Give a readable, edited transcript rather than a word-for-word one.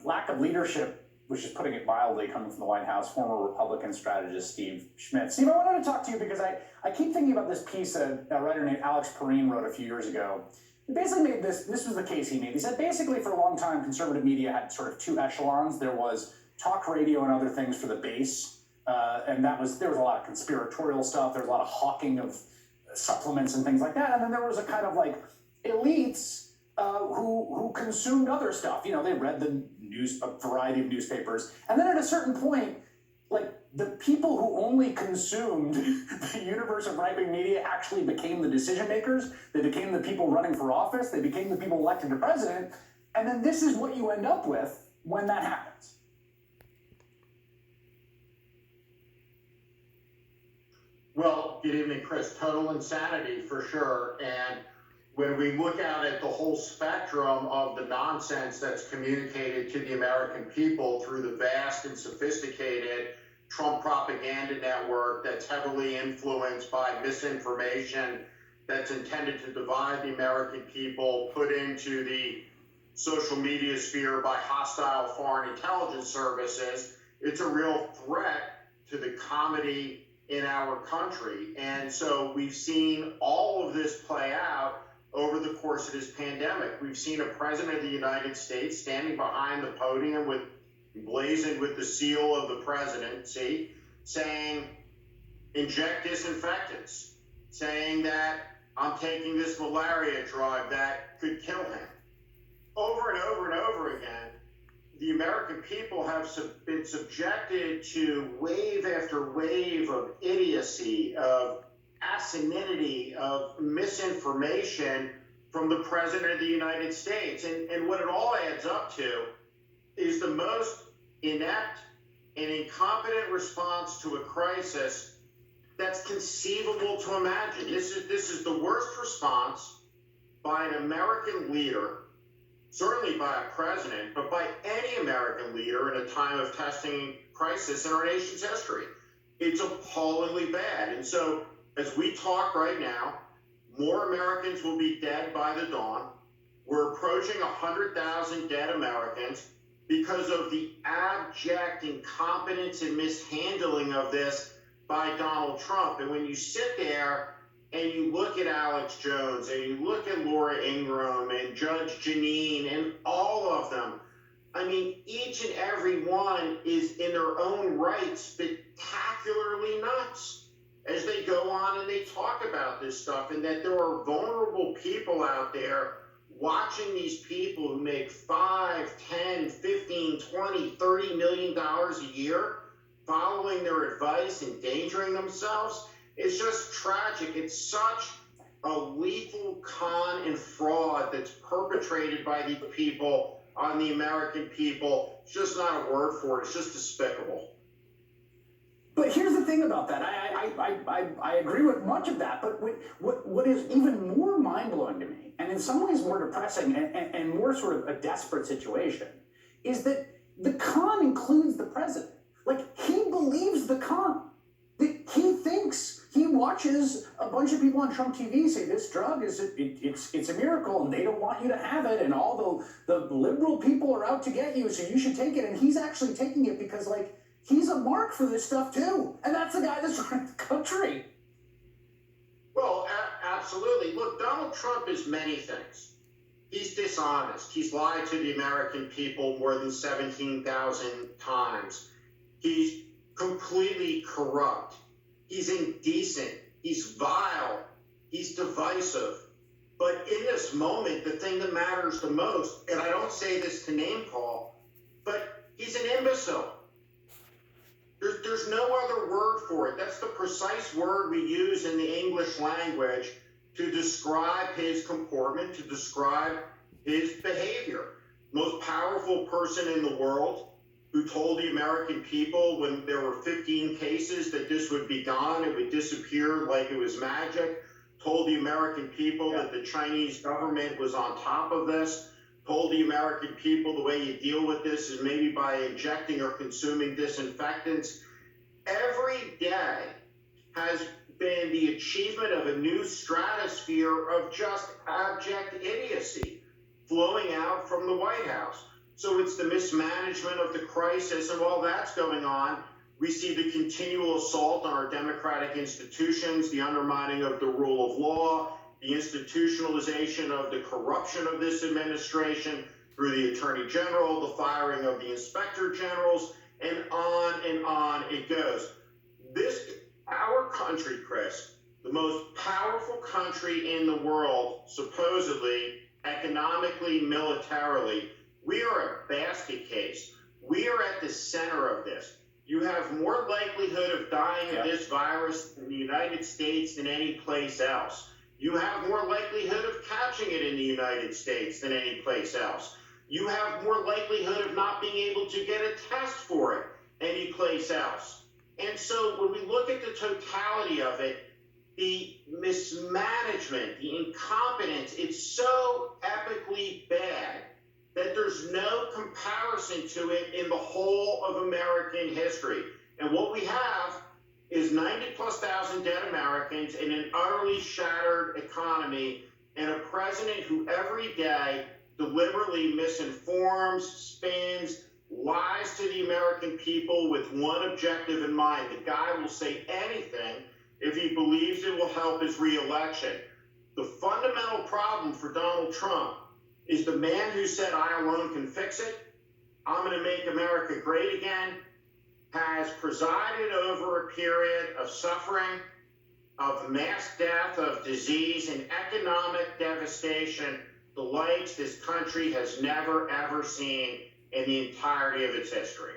lack of leadership, which is putting it mildly, coming from the White House, former Republican strategist Steve Schmidt. Steve, I wanted to talk to you because I keep thinking about this piece that a writer named Alex Perrine wrote a few years ago. He basically made this was the case he made. He said basically for a long time, conservative media had sort of two echelons. There was talk radio and other things for the base, and there was a lot of conspiratorial stuff. There was a lot of hawking of supplements and things like that. And then there was a kind of like elites who consumed other stuff. You know, they read a variety of newspapers. And then at a certain point, like the people who only consumed the universe of right-wing media actually became the decision makers. They became the people running for office. They became the people elected to president. And then this is what you end up with when that happens. Well, good evening, Chris. Total insanity for sure. And when we look out at the whole spectrum of the nonsense that's communicated to the American people through the vast and sophisticated Trump propaganda network that's heavily influenced by misinformation that's intended to divide the American people, put into the social media sphere by hostile foreign intelligence services, it's a real threat to the comedy in our country. And so we've seen all of this play out over the course of this pandemic. We've seen a president of the United States standing behind the podium blazoned with the seal of the presidency, saying, inject disinfectants, saying that I'm taking this malaria drug that could kill him. Over and over and over again, the American people have been subjected to wave after wave of idiocy, of asininity, of misinformation from the President of the United States. And what it all adds up to is the most inept and incompetent response to a crisis that's conceivable to imagine. This is the worst response by an American leader, certainly by a president, but by any American leader in a time of testing crisis in our nation's history. It's appallingly bad. And so as we talk right now, more Americans will be dead by the dawn. We're approaching 100,000 dead Americans because of the abject incompetence and mishandling of this by Donald Trump. And when you sit there and you look at Alex Jones and you look at Laura Ingraham and Judge Janine and all of them, I mean, each and every one is in their own right spectacularly nuts as they go on and they talk about this stuff, and that there are vulnerable people out there watching these people who make $5, 10, 15, 20, $30 million a year, following their advice, endangering themselves. It's just tragic. It's such a lethal con and fraud that's perpetrated by these people on the American people. It's just not a word for it. It's just despicable. But here's the thing about that. I agree with much of that. But what is even more mind-blowing to me, and in some ways more depressing and more sort of a desperate situation, is that the con includes the president. Like, he believes the con. He watches a bunch of people on Trump TV say this drug it's a miracle and they don't want you to have it, and all the liberal people are out to get you, so you should take it. And he's actually taking it because, like, he's a mark for this stuff too. And that's the guy that's running the country. Well, absolutely. Look, Donald Trump is many things. He's dishonest. He's lied to the American people more than 17,000 times. He's completely corrupt. He's indecent. He's vile. He's divisive. But in this moment, the thing that matters the most, and I don't say this to name call, but he's an imbecile. There's no other word for it. That's the precise word we use in the English language to describe his comportment, to describe his behavior. Most powerful person in the world, who told the American people when there were 15 cases that this would be gone, it would disappear like it was magic, told the American people that the Chinese government was on top of this, told the American people the way you deal with this is maybe by injecting or consuming disinfectants. Every day has been the achievement of a new stratosphere of just abject idiocy flowing out from the White House. So it's the mismanagement of the crisis, and while that's going on, we see the continual assault on our democratic institutions, the undermining of the rule of law, the institutionalization of the corruption of this administration through the Attorney General, the firing of the Inspector Generals, and on it goes. Our country, Chris, the most powerful country in the world, supposedly, economically, militarily, we are a basket case. We are at the center of this. You have more likelihood of dying of this virus in the United States than any place else. You have more likelihood of catching it in the United States than any place else. You have more likelihood of not being able to get a test for it any place else. And so when we look at the totality of it, the mismanagement, the incompetence, it's so epically bad that there's no comparison to it in the whole of American history. And what we have is 90,000+ dead Americans in an utterly shattered economy and a president who every day deliberately misinforms, spins, lies to the American people with one objective in mind. The guy will say anything if he believes it will help his reelection. The fundamental problem for Donald Trump is the man who said, "I alone can fix it, I'm going to make America great again," has presided over a period of suffering, of mass death, of disease, and economic devastation, the likes this country has never, ever seen in the entirety of its history.